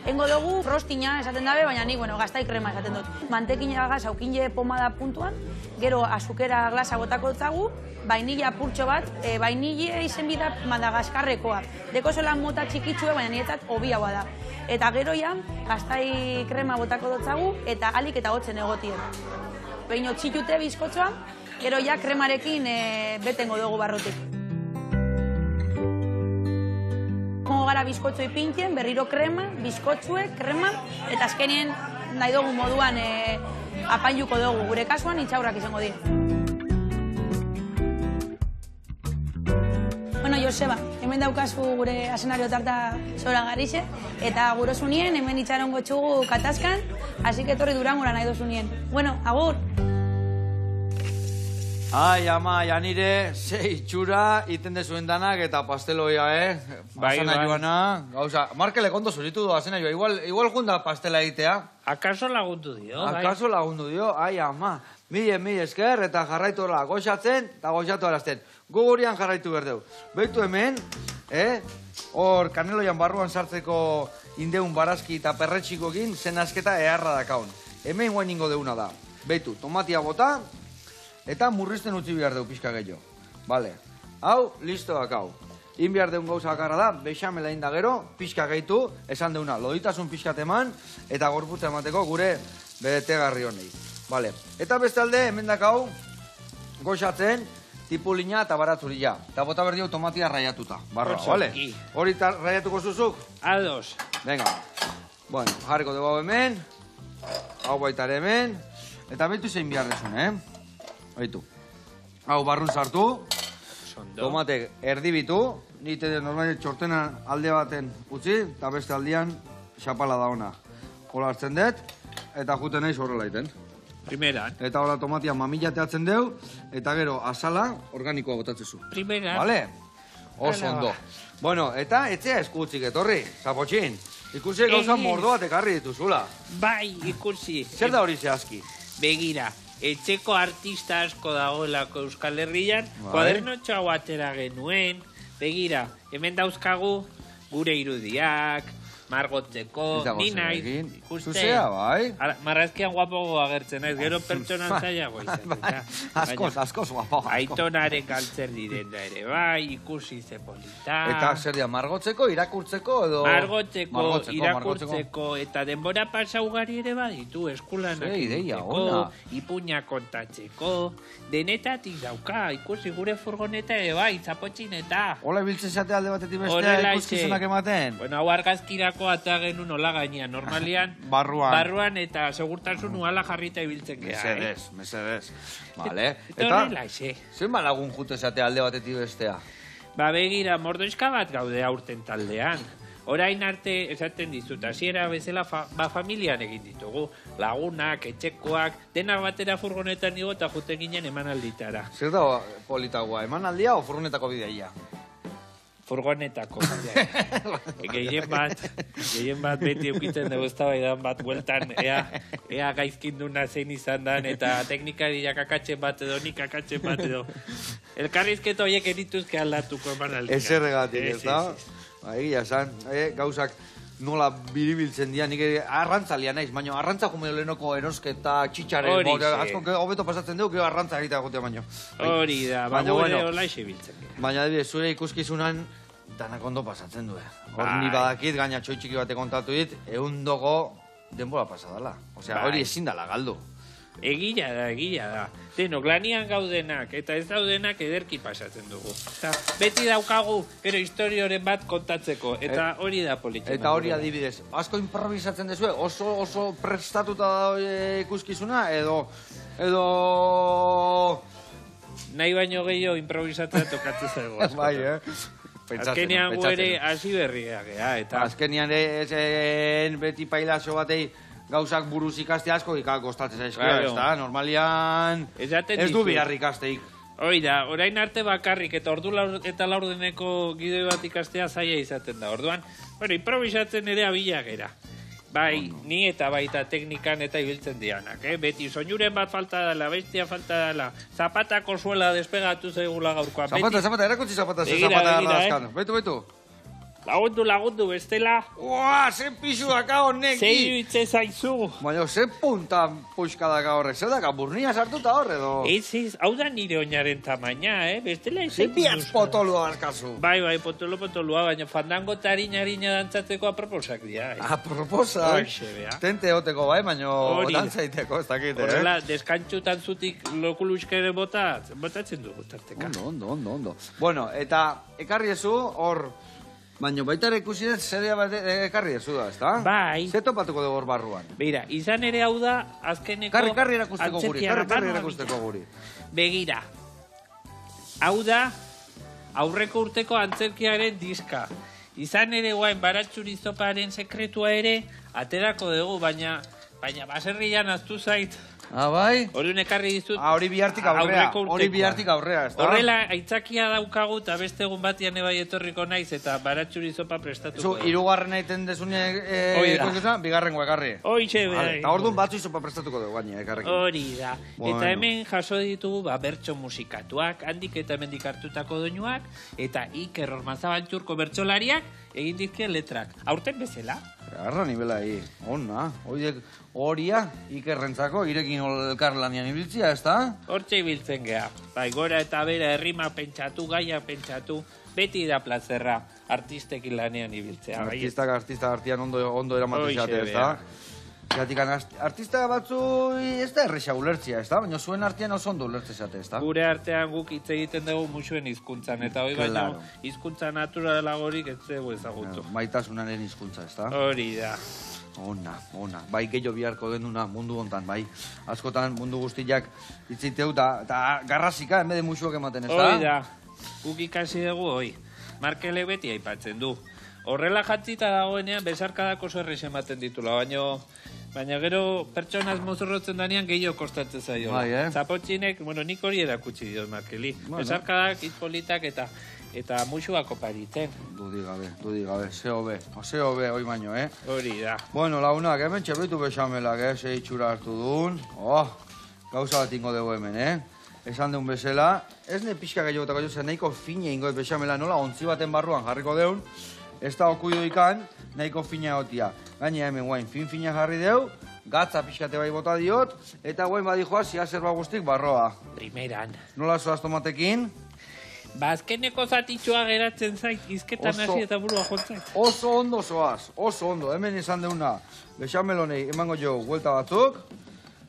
Engo dugu frostina esaten dabe, baina nik, gaztai krema esaten dut. Mantekina gaz aukine pomada puntuan, gero azukera glasa botako dutzagu, vainilla purtxo bat, vainilla izen bida Madagaskarrekoa. Deko zelan mota txikitsue, baina niretzat hobi haua da. Eta gero ja, gaztai krema botako dutzagu, eta alik eta hotzen egotien. Behin txitute bizkotzoa, gero ja kremarekin betengo dugu barrutik. Gara bizkotzu ipintien, berriro krema, bizkotzue, krema, eta azkenien nahi dugu moduan apainduko dugu. Gure kasuan intxaurrak izango dira. Bueno, Joseba, hemen daukazu gure asenario tarta zora garixe, eta gurosunien hemen itxarongo txugu katazkan, así que etorri Durangora nahi dozunien. Bueno, agur! Ai, ama, janire, ze itxura iten dezuen danak eta pasteloia, Bai, Asena bai. joana, gauza, Markele konto zuritu du asena joa, igual junda pastela egitea. Akaso lagundu dio, bai. Akaso lagundu dio, ai, ama, mil esker eta jarraitu horrela goxatzen eta goxatu arazten. Gugurian jarraitu berdeu. Beitu hemen, hor kaneloian barruan sartzeko indeun barazki eta perretxikokin zen asketa eharra dakaun. Hemen guain ingo deuna da. Beitu, tomatia bota eta murrizten utzi behar deu pixka gehiago. Bale, hau, listo dakau. In behar deun gauza bakarra da, bexamela inda gero, pixka gehitu, esan deuna, loditasun pixkat eman eta gorputza emateko gure betegarri honei. Bale, eta bestalde, hemen dakau, goxatzen, tipulina eta baratzuria. Eta bota berdi hau tomatia raiatuta. Barroa, Oso bale? ongi. Hori raiatuko zuzuk? Ados. Venga. Bueno, jarriko dugu hau hemen. Hau baita ere hemen. Eta behitu zein behar dezun, Behitu. Hau barrun sartu. Sondo. Tomatek erdibitu. Nite normali txortena alde baten utzi. Eta beste aldian xapala da ona. Hola hartzen dut. Eta juten naiz horrela iten. Primeran. Eta hola tomatia mamila teatzen deu, eta gero azala organikoa botatzezu. Primeran. Vale? Oso Hala, ondo. ba. Bueno, eta etzea eskutzik etorri, zapotxin. Ikusi gauza Egin. mordoa tekarri dituzula. Bai, ikusi. Zer da hori zehazki? Begira, etxeko artista asko dagoelako Euskal Herrian, Bai. kuadernotxo hau atera genuen. Begira, hemen dauzkagu gure irudiak, margotzeko, Ez dago ni zer naiz, egin. ikusten. Zuzea, bai? Marrazkian guapogo agertzen naiz, gero pertsonan zailago izaten. Bai, askoz, guapo. askoz. Aitonaren galtzer diren da ere, bai, ikusi ze polita. Eta zer dira, margotzeko, irakurtzeko edo... Margotzeko, irakurtzeko, eta denbora pasa ugari ere baditu, eskulanak Ze ideia, egiteko, ona. ipuña kontatzeko, denetatik dauka, ikusi gure furgoneta ere bai, zapotxineta. Hola ibiltzen zate alde batetik bestea Horrela ikuskizunak ematen? Bueno, hau argazkirako ata genuen hola gainean, normalian, Barruan. eta segurtasun uala jarrita ibiltzen gea, Mesedez. Vale. Eta horrela, zein balagun jute zate alde batetik bestea? Ba begira, mordoizka bat gaude aurten taldean. Orain arte esaten dizut, hasiera bezala familian egin ditugu. Lagunak, etxekoak, denak batera furgonetan nigo eta juten ginen emanalditara. Zer da politagoa, emanaldia o furgonetako bideia? Furgonetako. Gehien bat beti eukitzen dugu eztabaidan bat bueltan, ea gaizkinduna zein izan dan, eta teknikariak akatzen bat edo, nik akatzen bat edo. Elkarrizketa horiek erituzke aldatuko emanaldia. Eserregatik, ez da? Egia esan, gauzak nola biribiltzen dira, nik arrantzalia naiz, baina arrantza jume lehenoko erosketa, txitxaren, Horixe. asko hobeto pasatzen dugu, gero arrantza egitea gotea baino. Hori da, Baina, gure bueno. hola biltzen gara. Baina, adibidez, zure ikuskizunan, danak ondo pasatzen du. Hor ni Bai. badakit, gaina txoi txiki bate kontatu dit, ehundogo denbora pasadala. Osea, Bai. hori ezin dala galdu. Egia da. Denok, lanian gaudenak, eta ez daudenak ederki pasatzen dugu. Eta beti daukagu, gero historioren bat kontatzeko, eta hori da politxena. Eta hori adibidez, asko improvisatzen dezue, oso prestatuta da ikuskizuna, edo... Nahi baino gehiago improvisatzea tokatzen zaigu. Bai, Azkenean gu ere hasi berria gea, eta... Azkenean ezen beti pailazo batei gauzak buruz ikaste asko kostatzen zaizkio, Claro. ez da? Normalian Esaten ez du dizut. bihar ikasteik. Hoi da, orain arte bakarrik eta ordu eta laurdeneko gidoi bat ikastea zaila izaten da. Orduan, bueno, improvisatzen ere abila gera. Bai, ni eta baita teknikan eta ibiltzen dianak, Beti soinuren bat falta dela, bestia falta dela, zapatako zuela despegatu zaigula gaurkoan. Zapata, erakutsi zapata, Begira, zapata begira, radazkan. Betu. Lagundu, bestela, Ua, ze pisu daka honek! zei hitze zaizu. Baina, ze punta puxka daka horrek, zer daka, burnia sartuta hor edo? Ez, hau da nire oinaren tamaina, Bestela ez Ze biatz potolua arkazu. Bai, potolua, baina fandango eta harina dantzatzeko aproposak dira, Proposa. Hoxe, bea. Tente hoteko bai, baina Hori da. dantzaiteko, ez dakit, Horrela, deskantxutan zutik lokuluskere botatzen dugu tarteka. Ondo. Bueno, eta ekarri ezu, hor, Baina baita ere ikusi dut seria bat ekarri dezu da, ezta? Bai. Ze topatuko dugu hor barruan? Begira, izan ere hau da, azkeneko... Karri erakusteko guri, antzerkia karri banoa erakusteko guri. Begira, hau da, aurreko urteko antzerkiaren diska. Izan ere guain baratxuri zoparen sekretua ere, aterako dugu, baina baserrian aztu zait. Ah, bai? Hori ekarri dizut. Hori bihartik aurrea, aurreko hori urtekoa. bihartik aurrea, ezta? Horrela, aitzakia daukagu, eta beste egun batian ebai etorriko naiz, eta baratxuri zopa prestatuko. Zu, hirugarren egiten dezune Hori da. ikusten, bigarrengo ekarri. Hoixe, Vale, eta orduan batzu isopa prestatuko dugu gaine ekarrekin. Hori da. Bueno. Eta hemen jaso ditugu bertso musikatuak, handik eta hemendik hartutako doinuak, eta Iker Ormazabaltxurko bertsolariak egin dizkien letrak. Aurten bezala. Arra nivela hi, onna. Horia, Ikerrentzako, irekin elkarlanian ibiltzia, ez da? Hortxe ibiltzen geha. Bai, gora eta bera herrima pentsatu, gaia pentsatu, beti da plazerra artistekin lanean ibiltzea. bai. Artista artian ondo eramaten Hoixe zate, ez da? Zatik, artista batzu ez da erresa ulertzia, ez da? Baina zuen artean oso ondo ulertze zate, ez da? Gure artean guk hitz egiten dugu musuen hizkuntzan, eta hori baina Claro. hizkuntza naturalagorik ez dugu ezagutu. Maitasunaren hizkuntza, ez da? Hori da. Ona. Bai, gehiago biharko denuna mundu hontan, bai. Askotan mundu guztiak hitziteu eta garrasika, enbede musuak ematen, ez da? Hori da. Guk ikasi dugu hoi. Markele beti aipatzen du. Horrela jantzita dagoenean besarkadak oso errez ematen ditula, baina gero pertsonaz mozorrotzen danean gehiago kostatzen zaio. Bai, Zapotxinek, nik hori erakutsi diot Markeli. Bueno. Besarkadak hitpolitak eta musuak oparitzen. Dudi gabe, ze hobe, hoi baino, Hori da. Bueno, launak, hemen txebetu bexamelak, ze itxura hartu duen. Gauza bat ingo dugu hemen, Esan deun bezala, ez ne pixka gehiagotako jo, nahiko fine ingo bexamela nola, ontzi baten barruan jarriko deun, ez da okuido ikan, nahiko fina gotia. Gaina hemen guain fin-fina jarri deu, gatza pixkate bai bota diot, eta guain badijoa zia zerba guztik barroa. Primeran. Nola zoaz tomatekin? Azkeneko zatitxoa geratzen zait, izketan Oso- hasi eta burua jontzait. Oso ondo zoaz, oso ondo. Hemen izan deuna, bexamelonei emango jo huelta batzuk,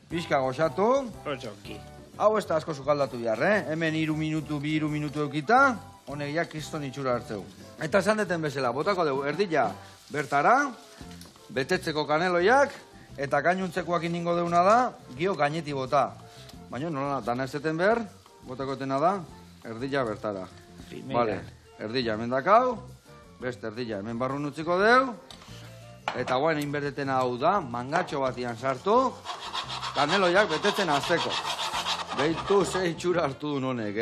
pixka goxatu. Osongi. Hau ez da asko sukaldatu behar, Hemen 2 minutu eukita, honek ja kriston itxura hartzeu. Eta esan deten bezala, botako dugu erdila bertara, betetzeko kaneloiak, eta gainuntzekoak iningo deuna da, gio gaineti bota. Baina nola, dana ez zeten behar, botako etena da, erdila bertara. Primeran. Vale, erdila hemen dakau, beste erdila hemen barrun utziko deu, eta guain inberdetena hau da, mangatxo batian sartu, kaneloiak betetzen azteko. Beitu ze itxura hartu duen honek,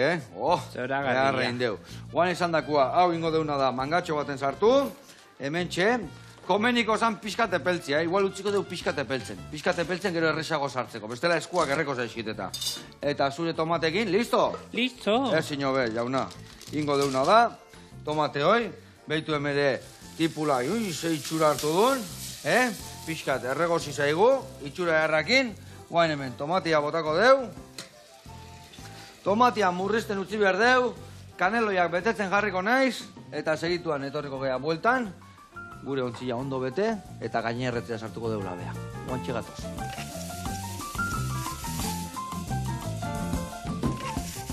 Zoragarria. Beharrein deu. Guan esan dakua, hau ingo deuna da, mangatxo baten sartu, hemen txe, komeniko zan pixkate peltzia, igual utziko deu pixkate peltzen. Pixkate peltzen gero erresago sartzeko, bestela eskuak erreko zaizkiteta. Eta zure tomatekin, listo? Listo. Ez inobe, jauna. Ingo deuna da, tomate hoi, beitu emere tipula, ze itxura hartu duen, pixkat erregozi zaigu, itxura errakin, guain hemen tomatia botako deu, tomatia murrizten utzi behar deu, kaneloiak betetzen jarriko naiz, eta segituan etorriko gea bueltan, gure ontzila ondo bete, eta gainerretzea sartuko deula bea. Guantxe gatoz.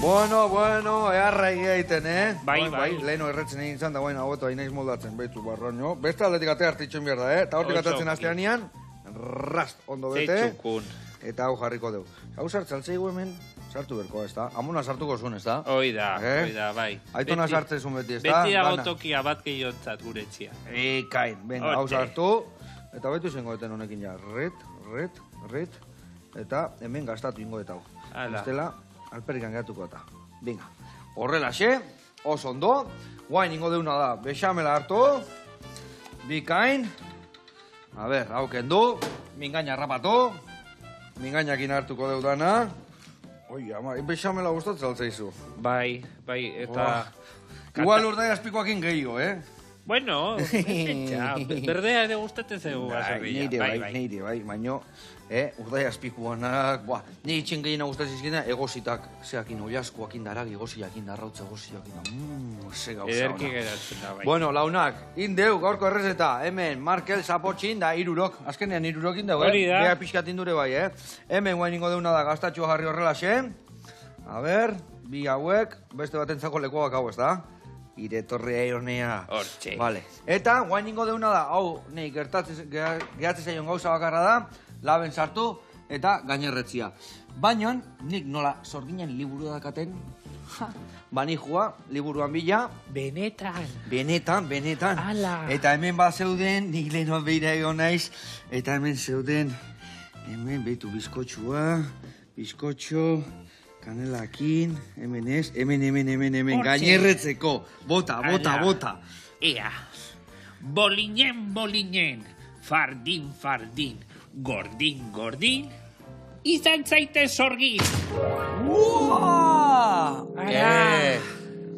Bueno, eharra egiten, Bai. Leheno erretzen egin zan, da guain agotu hain naiz moldatzen, baitu barroño. Beste aldetik atea hartitzen behar da, Eta hortik Oso atatzen ongi. asteanian, rast, ondo bete. Zeitxukun. Eta hau jarriko deu. Hau sartzaltzeigu hemen, sartu berkoa, ez da? Amona sartuko zuen, ez da? Hoi da, bai. Aitona Beti- sartzezun beti, ez da? Beti dago Dana. tokia bat gehiontzat gure etxia. Ikain, venga, hau Hortxe. sartu. Eta betu zengo eten honekin ja. Ret. Eta hemen gastatu ingo eta hau. Hala. Bestela, alperrikan gehatuko eta. Venga, horrela xe, oso ondo. Guain ingo deuna da, bexamela hartu. Bikain. A ber, hau kendu. Mingaina rapatu. Mingainakin hartuko deudana. Oi, ama, bexamela gustatzen altzaizu. Bai, eta... Igual urdai azpikoakin gehiago, Bueno, pentsa, berdea ere gustatzen zego baserria. Neire bai, baino, urdai azpikuanak, ni itxen gehiena gustatzen zizkina, egozitak, zeakin oiaskoakin daragi, egoziakin darrautza, egoziakin, ze gauza Ederki ona. geratzen da, bai. Bueno, launak, indeu, gaurko errezeta, hemen, Markel Zapotxin da irurok, azkenean irurok indeu, Hori da. Gea pixkat indure bai, Hemen guain ingo deuna da, gaztatxo jarri horrela xe. A ber, bi hauek, beste batentzako lekuak hau ez da. Iretorrea honea. Hortxe. Vale. Eta, guain ingo deuna da, hau, nahi gertatzen zaion gauza bakarra da, laben sartu eta gainerretzia. Baina, nik nola sorginen liburu dakaten, banijua, liburuan bila, Benetan. benetan. Ala. Eta hemen bat zeuden, nik lehenoa behira egon naiz, eta hemen zeuden, hemen behitu bizkotxo, kanelakin, hemen ez, hemen, gainerretzeko, bota. Ea, bolinen, fardin, gordin, izan zaite sorgin.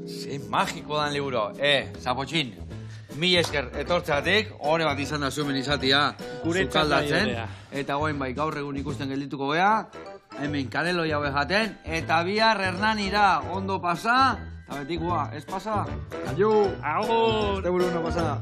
Zein magiko dan liburo. Zapotxin, mil esker etortzeatik, hore bat izan da zuen izatia Guretzat sukaldatzen. bai horea. Eta goen bai, gaur egun ikusten geldituko gea, hemen kanelo jaue jaten, eta bihar Hernanira ondo pasa, eta betikua, ez pasa? Aio! Agur! Te buru ondo pasa.